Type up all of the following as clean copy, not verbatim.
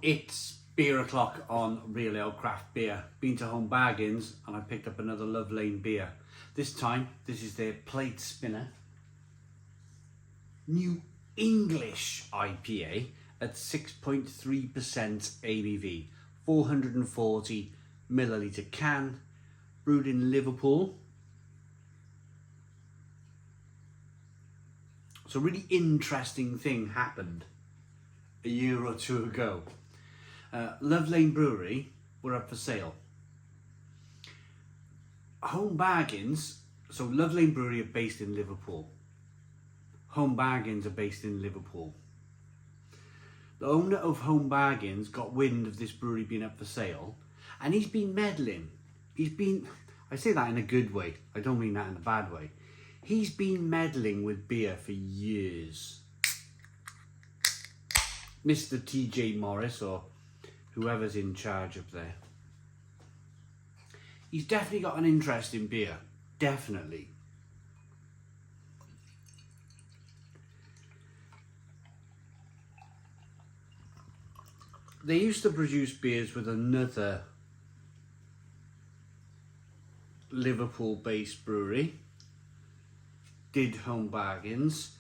It's beer o'clock on Real Ale Craft Beer. Been to Home Bargains and I picked up another Love Lane beer. This time, this is their Plate Spinner New English IPA at 6.3% ABV, 440 milliliter can, brewed in Liverpool. So a really interesting thing happened a year or two ago. Love Lane Brewery were up for sale. Home Bargains, so Love Lane Brewery are based in Liverpool. Home Bargains are based in Liverpool. The owner of Home Bargains got wind of this brewery being up for sale and he's been meddling. I say that in a good way, I don't mean that in a bad way. He's been meddling with beer for years. Mr. TJ Morris, or whoever's in charge up there. He's definitely got an interest in beer. Definitely. They used to produce beers with another Liverpool-based brewery. Did Home Bargains.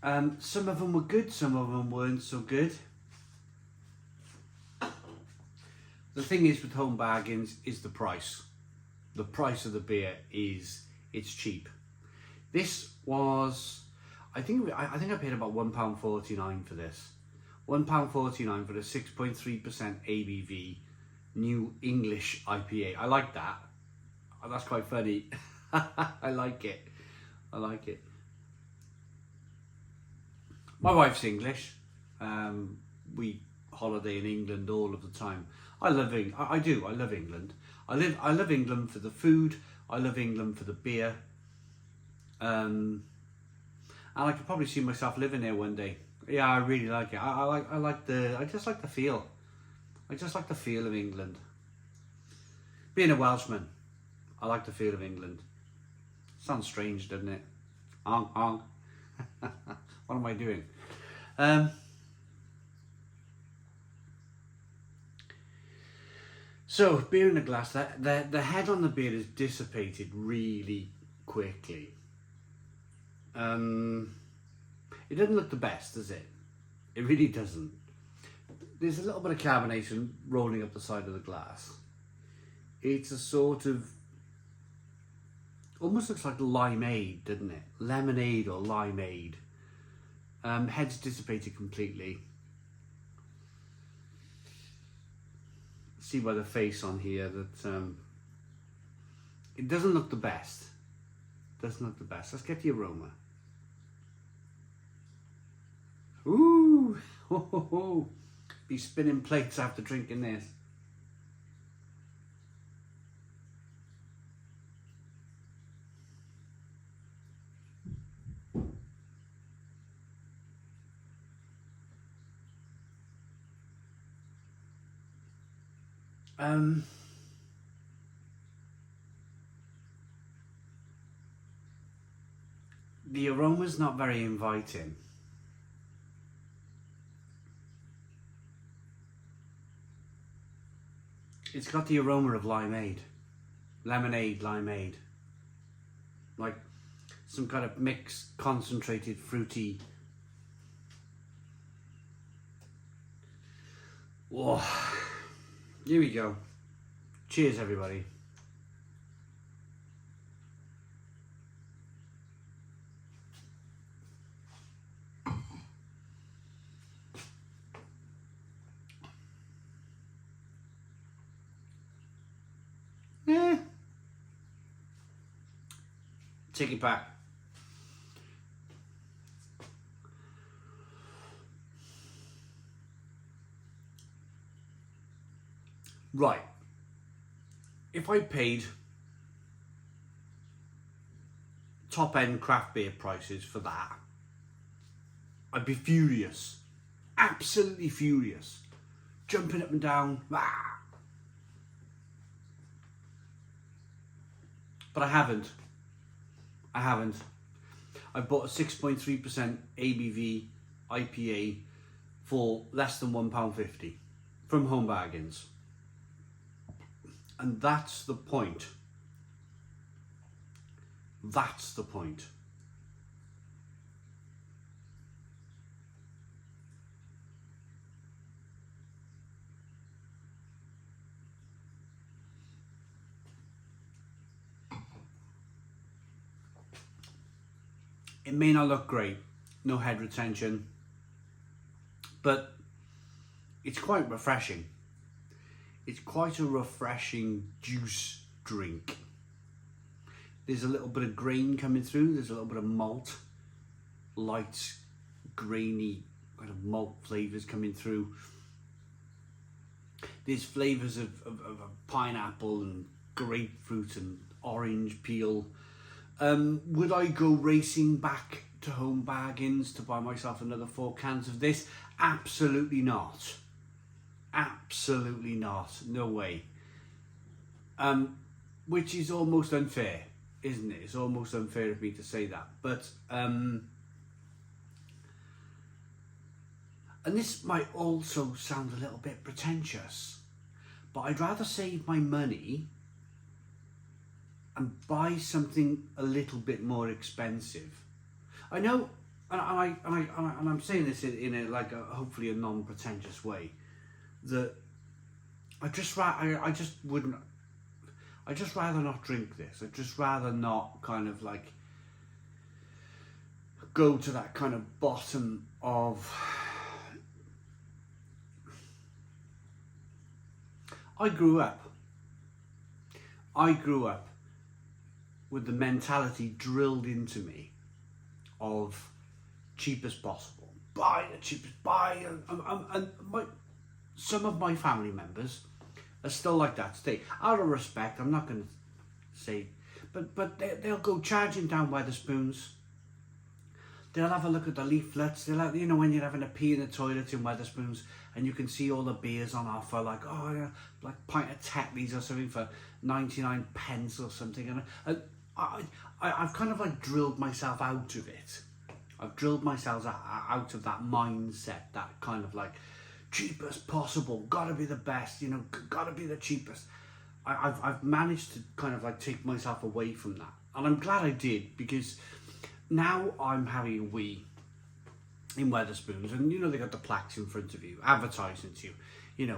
Some of them were good, some of them weren't so good. The thing is with Home Bargains is the price. The price of the beer it's cheap. This was, I think I paid about £1.49 for this. £1.49 for the 6.3% ABV New English IPA. I like that. That's quite funny. I like it. I like it. My wife's English. We holiday in England all of the time. I love England. I do. I love England. I love England for the food. I love England for the beer. And I could probably see myself living there one day. Yeah, I really like it. I just like the feel. I just like the feel of England. Being a Welshman, I like the feel of England. Sounds strange, doesn't it? Honk, honk. What am I doing? So, beer in a glass. The head on the beer is dissipated really quickly. It doesn't look the best, does it? It really doesn't. There's a little bit of carbonation rolling up the side of the glass. It's a sort of, almost looks like limeade, doesn't it? Lemonade or limeade. Head's dissipated completely. See by the face on here that it doesn't look the best. Doesn't look the best. Let's get the aroma. Ooh, ho, ho, ho. Be spinning plates after drinking this. The aroma's not very inviting. It's got the aroma of limeade. Lemonade, limeade. Like some kind of mixed, concentrated, fruity. Whoa. Here we go. Cheers, everybody. Take it back. Right. If I paid top end craft beer prices for that, I'd be furious. Absolutely furious. Jumping up and down. Ah. But I haven't. I bought a 6.3% ABV IPA for less than £1.50 from Home Bargains. And that's the point. That's the point. It may not look great, no head retention, but it's quite refreshing. It's quite a refreshing juice drink. There's a little bit of grain coming through, there's a little bit of malt, light, grainy kind of malt flavours coming through. There's flavours of pineapple and grapefruit and orange peel. Would I go racing back to Home Bargains to buy myself another 4 cans of this? Absolutely not. Absolutely not. No way. Which is almost unfair, isn't it? It's almost unfair of me to say that. But, and this might also sound a little bit pretentious, but I'd rather save my money and buy something a little bit more expensive. I know, and I'm saying this in a like a hopefully a non-pretentious way, that I'd just rather not drink this. I'd just rather not kind of like go to that kind of bottom of. I grew up with the mentality drilled into me of cheap as possible. Buy the cheapest, buy. And some of my family members are still like that today. Out of respect, I'm not going to say, but they'll go charging down Wetherspoons. They'll have a look at the leaflets. They'll have, when you're having a pee in the toilet in Wetherspoons and you can see all the beers on offer, like, oh yeah, like pint of Tetleys or something for 99 pence or something. And I've kind of like drilled myself out of it. I've drilled myself out of that mindset, that kind of like cheap as possible, gotta be the best, gotta be the cheapest. I've managed to kind of like take myself away from that. And I'm glad I did, because now I'm having a wee in Wetherspoons, and they got the plaques in front of you, advertising to you,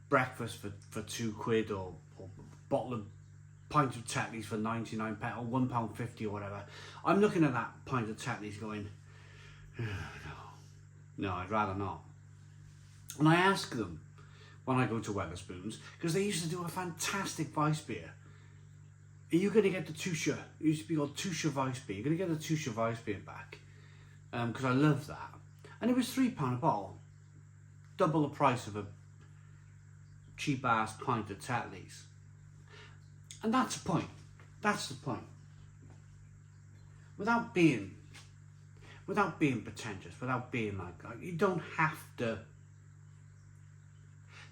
breakfast for £2 or bottle of pint of Tetleys for 99 pence or £1.50 or whatever. I'm looking at that pint of Tetleys going, no, I'd rather not. And I ask them when I go to Wetherspoons, because they used to do a fantastic Weiss beer. Are you going to get the Tusha? It used to be called Tusha Weiss beer. You're going to get the Tusha Weiss beer back, because I love that. And it was £3 a bottle, double the price of a cheap ass pint of Tetleys. And that's the point. That's the point. Without being pretentious, without being like you don't have to.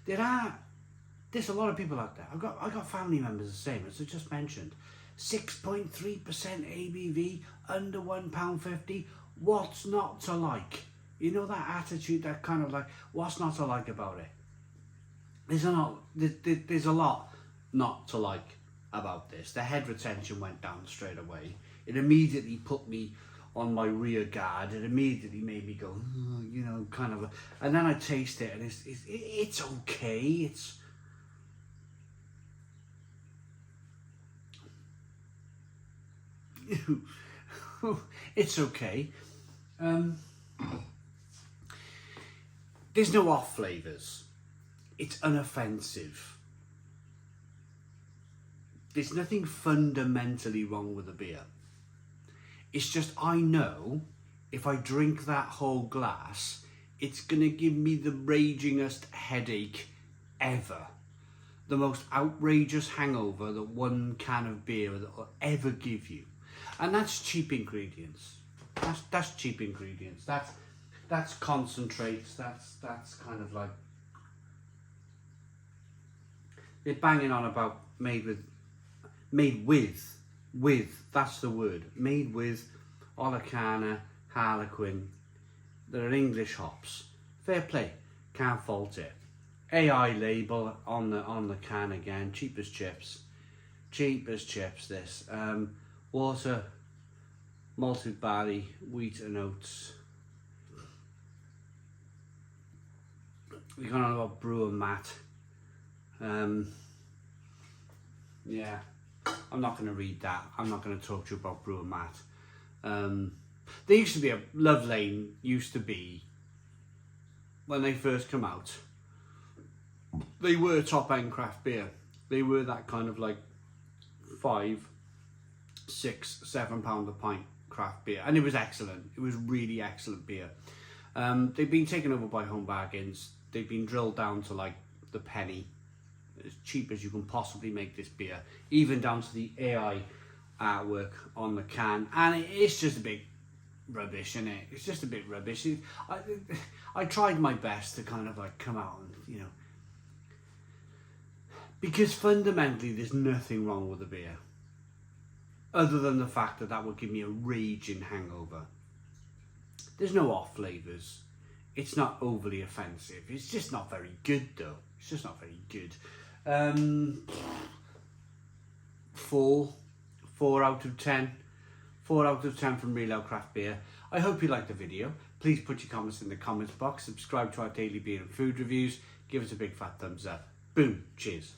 There's a lot of people out there. I got family members the same as I just mentioned. 6.3% ABV, under £1.50. What's not to like? That attitude, that kind of like, what's not to like about it? There's a lot not to like about this. The head retention went down straight away. It immediately put me on my rear guard. It immediately made me go, kind of. And then I taste it, and it's okay. It's okay. There's no off flavours. It's unoffensive. There's nothing fundamentally wrong with the beer. It's just I know if I drink that whole glass, it's going to give me the ragingest headache ever. The most outrageous hangover that one can of beer will ever give you. And that's cheap ingredients. That's cheap ingredients. That's concentrates. That's kind of like, they're banging on about made with, that's the word, made with Olicana, Harlequin. There are English hops. fair play, can't fault it. AI label on the can again, cheap as chips. Cheap as chips, this. Water, malted barley, wheat and oats. We're going on about brewer Matt. Yeah, I'm not going to read that. I'm not going to talk to you about brewer Matt. There used to be Love Lane used to be, when they first come out, they were top end craft beer. They were that kind of like £5, £6, £7 a pint craft beer, and it was excellent. It was really excellent beer. They've been taken over by home bargains. They've been drilled down to like the penny, as cheap as you can possibly make this beer, even down to the AI artwork on the can, and it's just a bit rubbish, isn't it? It's just a bit rubbish. I tried my best to kind of like come out and, you know, because fundamentally there's nothing wrong with the beer, other than the fact that would give me a raging hangover. There's no off flavours. It's not overly offensive. It's just not very good though. It's just not very good. 4 out of 10. 4 out of 10 from Real Ale Craft Beer. I hope you liked the video. Please put your comments in the comments box. Subscribe to our daily beer and food reviews. Give us a big fat thumbs up. Boom. Cheers.